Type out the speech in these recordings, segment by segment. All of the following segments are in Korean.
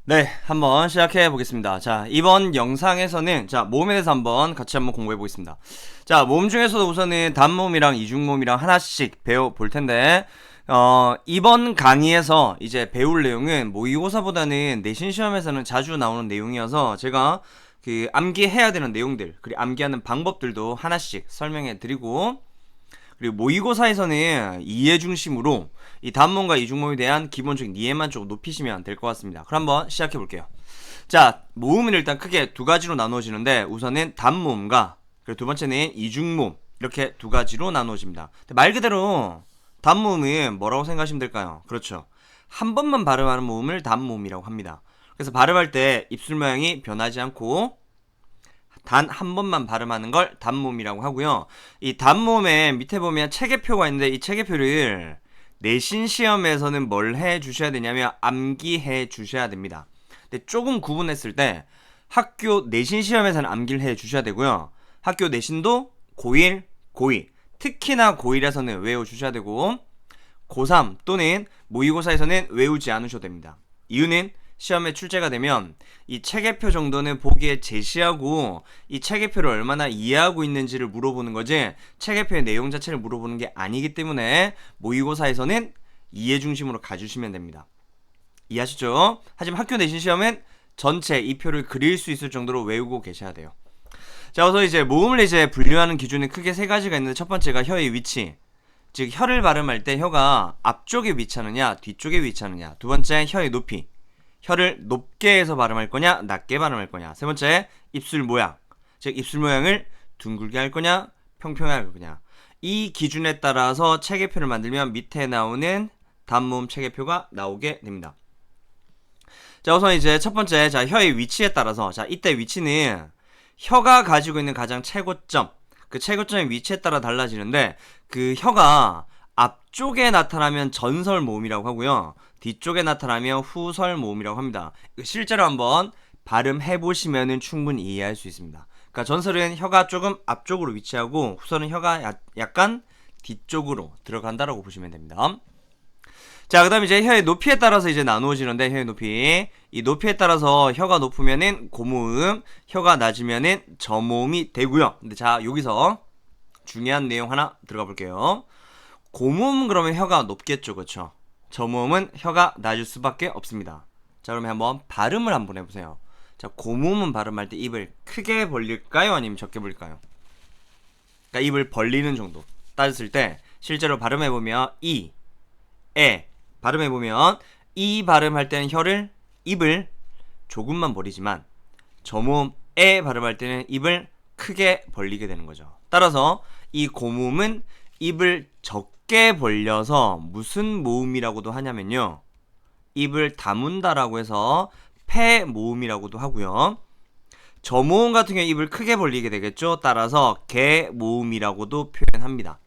네, 한번 시작해 보겠습니다. 자, 이번 영상에서는 모음에 대해서 같이 한번 공부해 보겠습니다. 자, 모음 중에서도 우선은 단모음이랑 이중모음이랑 하나씩 배워볼 텐데, 이번 강의에서 이제 배울 내용은 모의고사보다는 내신 시험에서는 자주 나오는 내용이어서 제가 그 암기해야 되는 내용들, 그리고 암기하는 방법들도 하나씩 설명해 드리고, 그리고 모의고사에서는 이해 중심으로 이 단모음과 이중모음에 대한 기본적인 이해만 조금 높이시면 될 것 같습니다. 그럼 한번 시작해 볼게요. 자, 모음은 일단 크게 두 가지로 나누어지는데 우선은 단모음과 그리고 두 번째는 이중모음, 이렇게 두 가지로 나누어집니다. 말 그대로 단모음은 뭐라고 생각하시면 될까요? 그렇죠. 한 번만 발음하는 모음을 단모음이라고 합니다. 그래서 발음할 때 입술 모양이 변하지 않고 단 한 번만 발음하는 걸 단모음이라고 하고요. 이 단모음에 밑에 보면 체계표가 있는데 이 체계표를 내신 시험에서는 뭘 해 주셔야 되냐면 암기해 주셔야 됩니다. 근데 조금 구분했을 때 학교 내신 시험에서는 암기를 해 주셔야 되고요. 학교 내신도 고1, 고2, 특히나 고1에서는 외워 주셔야 되고 고3 또는 모의고사에서는 외우지 않으셔도 됩니다. 이유는 시험에 출제가 되면 이 체계표 정도는 보기에 제시하고 이 체계표를 얼마나 이해하고 있는지를 물어보는 거지 체계표의 내용 자체를 물어보는 게 아니기 때문에 모의고사에서는 이해 중심으로 가주시면 됩니다. 이해하시죠? 하지만 학교 내신 시험은 전체 이 표를 그릴 수 있을 정도로 외우고 계셔야 돼요. 자, 그래서 이제 모음을 이제 분류하는 기준이 크게 세 가지가 있는데 첫 번째가 혀의 위치. 즉 혀를 발음할 때 혀가 앞쪽에 위치하느냐 뒤쪽에 위치하느냐. 두 번째 혀의 높이. 혀를 높게 해서 발음할 거냐 낮게 발음할 거냐. 세 번째 입술 모양. 즉 입술 모양을 둥글게 할 거냐 평평하게 할 거냐. 이 기준에 따라서 체계표를 만들면 밑에 나오는 단모음 체계표가 나오게 됩니다. 자, 우선 이제 첫 번째 혀의 위치에 따라서 이때 위치는 혀가 가지고 있는 가장 최고점, 그 최고점의 위치에 따라 달라지는데 그 혀가 앞쪽에 나타나면 전설 모음이라고 하고요. 뒤쪽에 나타나면 후설 모음이라고 합니다. 실제로 한번 발음해 보시면은 충분히 이해할 수 있습니다. 그러니까 전설은 혀가 조금 앞쪽으로 위치하고 후설은 혀가 약간 뒤쪽으로 들어간다라고 보시면 됩니다. 자, 그 다음에 이제 혀의 높이에 따라서 이제 나누어지는데, 혀의 높이. 이 높이에 따라서 혀가 높으면은 고모음, 혀가 낮으면은 저모음이 되고요. 근데 자, 여기서 중요한 내용 하나 들어가 볼게요. 고모음은 그러면 혀가 높겠죠, 그쵸? 저모음은 혀가 낮을 수밖에 없습니다. 자, 그러면 한번 발음을 한번 해보세요. 자, 고모음은 발음할 때 입을 크게 벌릴까요? 아니면 적게 벌릴까요? 그러니까 입을 벌리는 정도. 따졌을 때, 실제로 발음해보면, 에, 발음해보면 이 발음할 때는 입을 조금만 벌리지만 저모음 에 발음할 때는 입을 크게 벌리게 되는 거죠. 따라서 이 고모음은 입을 적게 벌려서 무슨 모음이라고도 하냐면요, 입을 다문다라고 해서 폐모음이라고도 하고요. 저모음 같은 경우 입을 크게 벌리게 되겠죠. 따라서 개모음이라고도 표현합니다.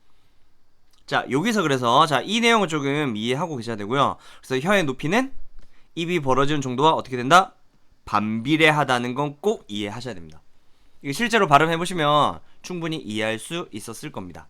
자, 여기서 그래서 이 내용을 조금 이해하고 계셔야 되고요. 그래서 혀의 높이는 입이 벌어지는 정도와 어떻게 된다? 반비례하다는 건 꼭 이해하셔야 됩니다. 이거 실제로 발음해 보시면 충분히 이해할 수 있었을 겁니다.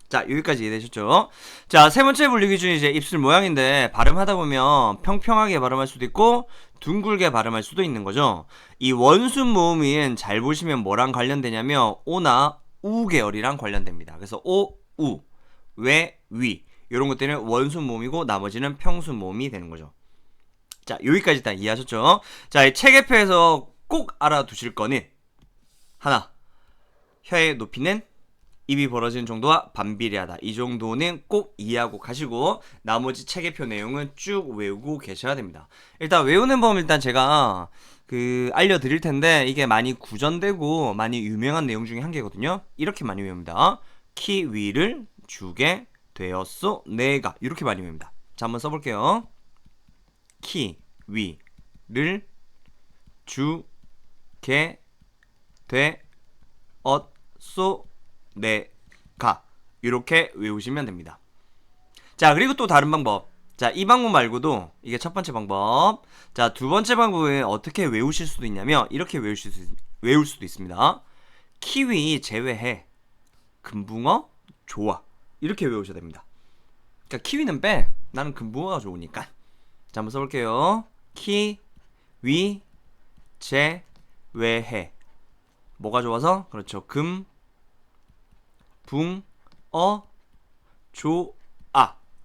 자, 여기까지 이해되셨죠? 자, 세 번째 분류 기준이 이제 입술 모양인데 발음하다 보면 평평하게 발음할 수도 있고 둥글게 발음할 수도 있는 거죠. 이 원순 모음은 잘 보시면 뭐랑 관련되냐면 오나 우 계열이랑 관련됩니다. 그래서 오, 우, 왜, 위 이런 것들은 원순 모음이고 나머지는 평순 모음이 되는 거죠. 자, 여기까지 일단 이해하셨죠? 자, 이 체계표에서 꼭 알아두실 거는 하나, 혀의 높이는 입이 벌어지는 정도와 반비례하다. 이 정도는 꼭 이해하고 가시고 나머지 체계표 내용은 쭉 외우고 계셔야 됩니다. 일단 외우는 법 일단 제가 알려드릴 텐데 이게 많이 구전되고 많이 유명한 내용 중에 한 개거든요. 이렇게 많이 외웁니다. 키위를 주게 되었소 내가, 이렇게 많이 외웁니다. 자, 한번 써볼게요. 키위를 주게 되었소 내가, 이렇게 외우시면 됩니다. 자, 그리고 또 다른 방법. 자, 이 방법 말고도 이게 첫 번째 방법. 자, 두 번째 방법은 어떻게 외우실 수도 있냐면 이렇게 외울 수도 있습니다. 키위 제외해 금붕어 좋아, 이렇게 외우셔야 됩니다. 그러니까 키위는 빼, 나는 금붕어가 좋으니까. 자, 한번 써볼게요. 키위 위, 제, 외해. 뭐가 좋아서? 그렇죠. 금, 붕, 조,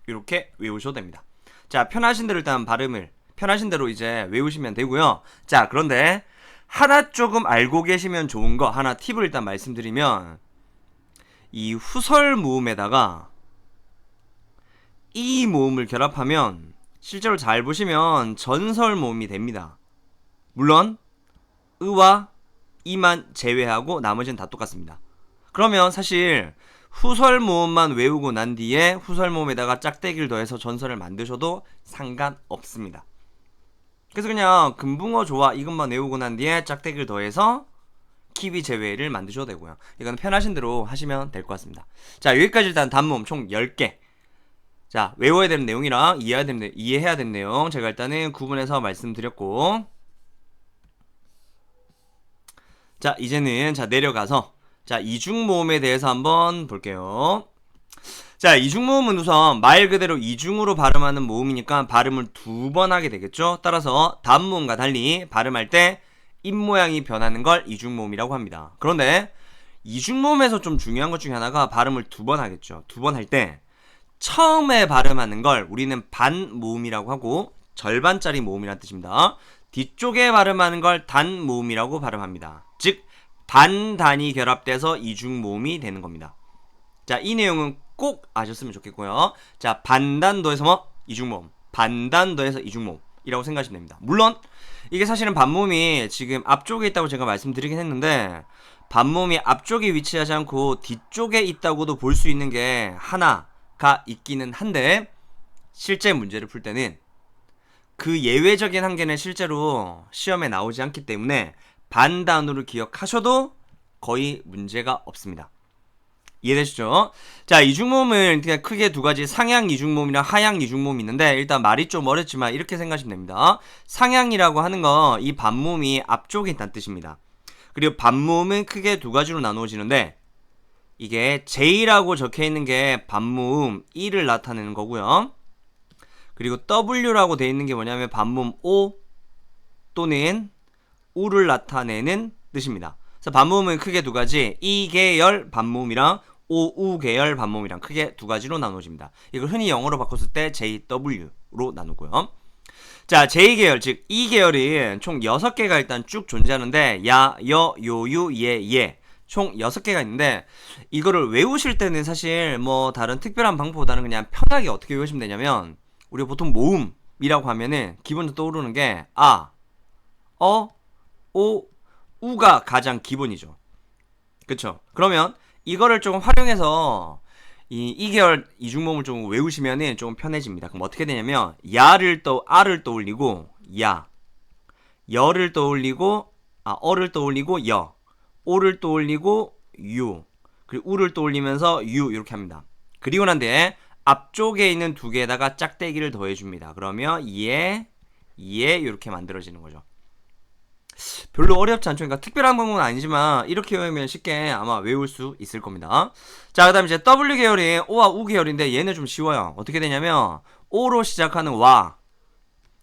이렇게 외우셔도 됩니다. 자, 편하신 대로 일단 발음을 편하신 대로 이제 외우시면 되고요. 자, 그런데 하나 조금 알고 계시면 좋은 거 하나 팁을 일단 말씀드리면, 이 후설 모음에다가 이 모음을 결합하면 실제로 잘 보시면 전설 모음이 됩니다. 물론 의와 이만 제외하고 나머지는 다 똑같습니다. 그러면 사실 후설 모음만 외우고 난 뒤에 후설 모음에다가 짝대기를 더해서 전설을 만드셔도 상관없습니다. 그래서 그냥 금붕어 좋아 이것만 외우고 난 뒤에 짝대기를 더해서 키위 제외를 만드셔도 되고요. 이건 편하신 대로 하시면 될 것 같습니다. 자, 여기까지 일단 단모음 총 10개. 자, 외워야 되는 내용이랑 이해해야 되는 내용 제가 일단은 구분해서 말씀드렸고, 자, 이제는 내려가서 이중모음에 대해서 한번 볼게요. 자, 이중모음은 우선 말 그대로 이중으로 발음하는 모음이니까 발음을 두 번 하게 되겠죠. 따라서 단모음과 달리 발음할 때 입모양이 변하는 걸 이중모음이라고 합니다. 그런데 이중모음에서 좀 중요한 것 중에 하나가 발음을 두 번 하겠죠. 두 번 할 때 처음에 발음하는 걸 우리는 반모음이라고 하고, 절반짜리 모음이라는 뜻입니다. 뒤쪽에 발음하는 걸 단모음이라고 발음합니다. 즉 반단이 결합돼서 이중모음이 되는 겁니다. 자, 이 내용은 꼭 아셨으면 좋겠고요. 자, 반단도에서 이중모음, 반단도에서 이중모음이라고 생각하시면 됩니다. 물론 이게 사실은 반모음이 지금 앞쪽에 있다고 제가 말씀드리긴 했는데, 반모음이 앞쪽에 위치하지 않고 뒤쪽에 있다고도 볼 수 있는 게 하나가 있기는 한데, 실제 문제를 풀 때는 그 예외적인 한계는 실제로 시험에 나오지 않기 때문에 반단으로 기억하셔도 거의 문제가 없습니다. 이해되시죠? 자, 이중모음은 그냥 크게 두 가지, 상향 이중모음이랑 하향 이중모음이 있는데, 일단 말이 좀 어렵지만 이렇게 생각하시면 됩니다. 상향이라고 하는 거 이 반모음이 앞쪽에 있다는 뜻입니다. 그리고 반모음은 크게 두 가지로 나누어지는데, 이게 J라고 적혀있는 게 반모음 E를 나타내는 거고요. 그리고 W라고 되어 있는 게 뭐냐면 반모음 O 또는 U를 나타내는 뜻입니다. 그래서 반모음은 크게 두 가지, E 계열 반모음이랑 OU 계열 반모음이랑 크게 두 가지로 나눠집니다. 이걸 흔히 영어로 바꿨을 때 JW로 나누고요. 자, J계열, 즉 E 계열이 총 6개가 일단 쭉 존재하는데, 야, 여, 요, 유, 예 총 6개가 있는데, 이거를 외우실 때는 사실 뭐 다른 특별한 방법보다는 그냥 편하게 어떻게 외우시면 되냐면, 우리가 보통 모음이라고 하면은 기본적으로 떠오르는 게 오, 우가 가장 기본이죠. 그쵸? 그러면 이거를 조금 활용해서 이 계열 이중모음을 좀 외우시면은 조금 편해집니다. 그럼 어떻게 되냐면, 아를 떠올리고 야, 여를 떠올리고 어를 떠올리고 여, 오를 떠올리고 유, 그리고 우를 떠올리면서 유, 이렇게 합니다. 그리고 난 뒤에 앞쪽에 있는 두 개에다가 짝대기를 더해줍니다. 그러면 예, 이렇게 만들어지는 거죠. 별로 어렵지 않죠. 그러니까 특별한 방법은 아니지만 이렇게 외우면 쉽게 아마 외울 수 있을 겁니다. 자, 그 다음에 이제 W 계열이 O와 U 계열인데, 얘는 좀 쉬워요. 어떻게 되냐면 O로 시작하는 와,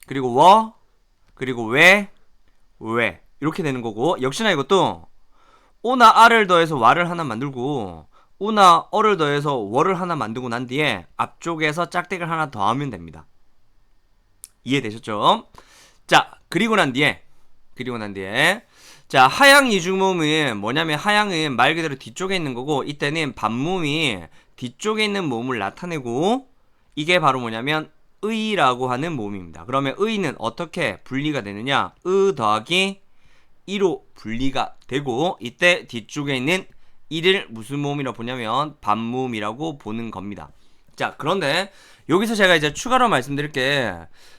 그리고 워, 그리고 왜 이렇게 되는 거고, 역시나 이것도 O나 R을 더해서 와를 하나 만들고 U나 어를 더해서 워를 하나 만들고 난 뒤에 앞쪽에서 짝대기를 하나 더하면 됩니다. 이해되셨죠? 자, 그리고 난 뒤에 자, 하향 이중모음은 뭐냐면, 하향은 말 그대로 뒤쪽에 있는 거고, 이때는 반모음이 뒤쪽에 있는 모음을 나타내고, 이게 바로 뭐냐면 의라고 하는 모음입니다. 그러면 의는 어떻게 분리가 되느냐, 의 더하기 이로 분리가 되고, 이때 뒤쪽에 있는 이를 무슨 모음이라고 보냐면 반모음이라고 보는 겁니다. 자, 그런데 여기서 제가 이제 추가로 말씀드릴 게,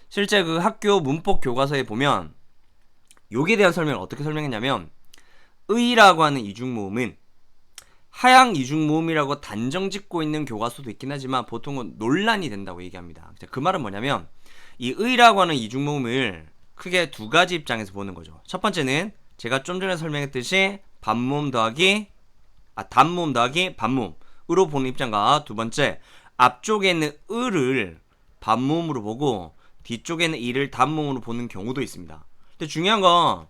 실제 그 학교 문법 교과서에 보면 여기에 대한 설명을 어떻게 설명했냐면, 의라고 하는 이중모음은 하향 이중모음이라고 단정 짓고 있는 교과서도 있긴 하지만 보통은 논란이 된다고 얘기합니다. 그 말은 뭐냐면, 이 의라고 하는 이중모음을 크게 두 가지 입장에서 보는 거죠. 첫 번째는 제가 좀 전에 설명했듯이 단모음 더하기 반모음으로 보는 입장과, 두 번째 앞쪽에 있는 의를 반모음으로 보고 뒤쪽에 있는 이를 단모음으로 보는 경우도 있습니다. 근데 중요한 건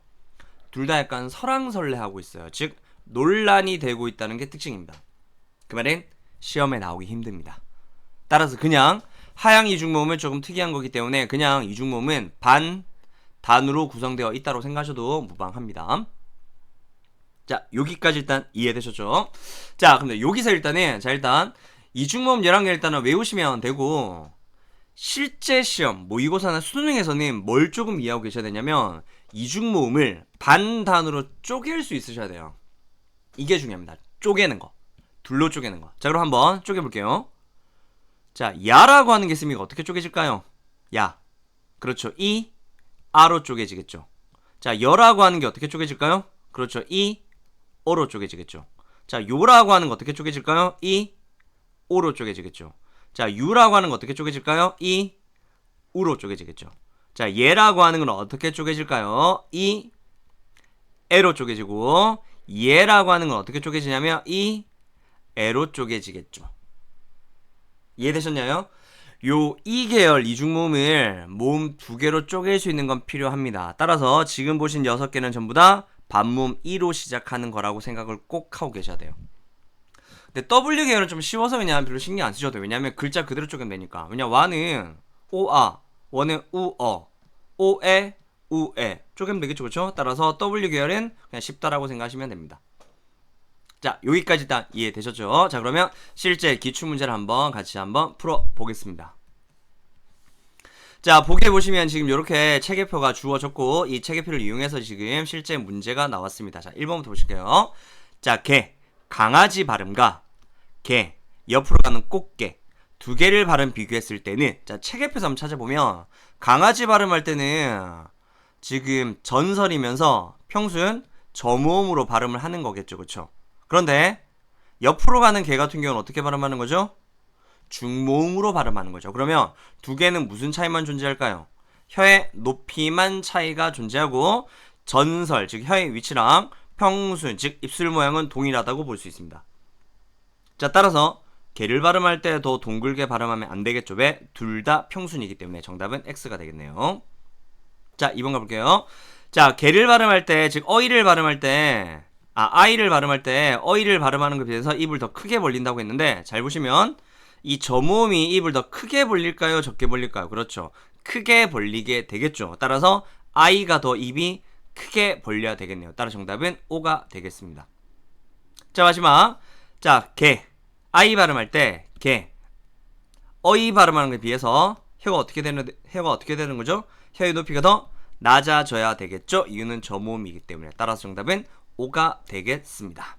둘 다 약간 설왕설래하고 있어요. 즉 논란이 되고 있다는 게 특징입니다. 그 말은 시험에 나오기 힘듭니다. 따라서 그냥 하향 이중모음은 조금 특이한 거기 때문에 그냥 이중모음은 반 단으로 구성되어 있다고 생각하셔도 무방합니다. 자, 여기까지 일단 이해되셨죠? 자, 근데 여기서 일단은 일단 이중모음 11개 일단은 외우시면 되고, 실제 시험 모의고사나 수능에서는 뭘 조금 이해하고 계셔야 되냐면 이중모음을 반단으로 쪼갤 수 있으셔야 돼요. 이게 중요합니다. 쪼개는 거. 둘로 쪼개는 거. 자, 그럼 한번 쪼개볼게요. 자, 야라고 하는 게 있으면 어떻게 쪼개질까요? 야. 그렇죠. 이, 아로 쪼개지겠죠. 자, 여라고 하는 게 어떻게 쪼개질까요? 그렇죠. 이, 어로 쪼개지겠죠. 자, 요라고 하는 거 어떻게 쪼개질까요? 이, 오로 쪼개지겠죠. 자, 유라고 하는 거 어떻게 쪼개질까요? 이, 우로 쪼개지겠죠. 자, 얘라고 하는 건 어떻게 쪼개질까요? 이, 에로 쪼개지고, 얘라고 하는 건 어떻게 쪼개지냐면 이, 에로 쪼개지겠죠. 이해되셨나요? 요 이계열 이중모음을 모음 2개로 쪼갤 수 있는 건 필요합니다. 따라서 지금 보신 6개는 전부 다 반모음 2로 시작하는 거라고 생각을 꼭 하고 계셔야 돼요. 근데 W 계열은 좀 쉬워서 그냥 별로 신경 안 쓰셔도 돼요. 왜냐면 글자 그대로 쪼개면 되니까. 왜냐 와는 오아, 원은 우어, 오에, 우에 쪼개면 되겠죠. 그렇죠? 따라서 W 계열은 그냥 쉽다라고 생각하시면 됩니다. 자, 여기까지 다 이해되셨죠? 자, 그러면 실제 기출문제를 한번 같이 한번 풀어보겠습니다. 자, 보기에 보시면 지금 이렇게 체계표가 주어졌고 이 체계표를 이용해서 지금 실제 문제가 나왔습니다. 자, 1번부터 보실게요. 자, 개, 강아지 발음과 개, 옆으로 가는 꽃게 두 개를 발음 비교했을 때는 자, 체계표에서 한번 찾아보면 강아지 발음할 때는 지금 전설이면서 평소엔 저모음으로 발음을 하는 거겠죠. 그쵸? 그런데 옆으로 가는 개 같은 경우는 어떻게 발음하는 거죠? 중모음으로 발음하는 거죠. 그러면 두 개는 무슨 차이만 존재할까요? 혀의 높이만 차이가 존재하고 전설, 즉 혀의 위치랑 평순, 즉 입술 모양은 동일하다고 볼 수 있습니다. 자, 따라서 개를 발음할 때 더 동글게 발음하면 안 되겠죠. 왜? 둘 다 평순이기 때문에 정답은 X가 되겠네요. 자, 2번 가볼게요. 자, 개를 발음할 때, 즉 어이를 발음할 때 아이를 발음할 때 어이를 발음하는 것에 비해서 입을 더 크게 벌린다고 했는데 잘 보시면 이 저모음이 입을 더 크게 벌릴까요? 적게 벌릴까요? 그렇죠. 크게 벌리게 되겠죠. 따라서 아이가 더 입이 크게 벌려야 되겠네요. 따라 정답은 O가 되겠습니다. 자, 마지막. 자, 개. 아이 발음할 때 개. 어이 발음하는 것에 비해서 혀가 어떻게 되는 거죠? 혀의 높이가 더 낮아져야 되겠죠. 이유는 저모음이기 때문에. 따라서 정답은 O가 되겠습니다.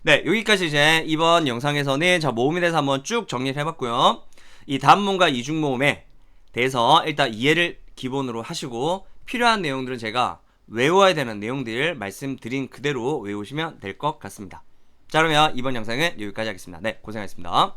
네, 여기까지 이제 이번 영상에서는 자, 모음에 대해서 한번 쭉 정리를 해봤고요. 이 단모음과 이중모음에 대해서 일단 이해를 기본으로 하시고 필요한 내용들은 제가 외워야 되는 내용들 말씀드린 그대로 외우시면 될 것 같습니다. 자, 그러면 이번 영상은 여기까지 하겠습니다. 네, 고생하셨습니다.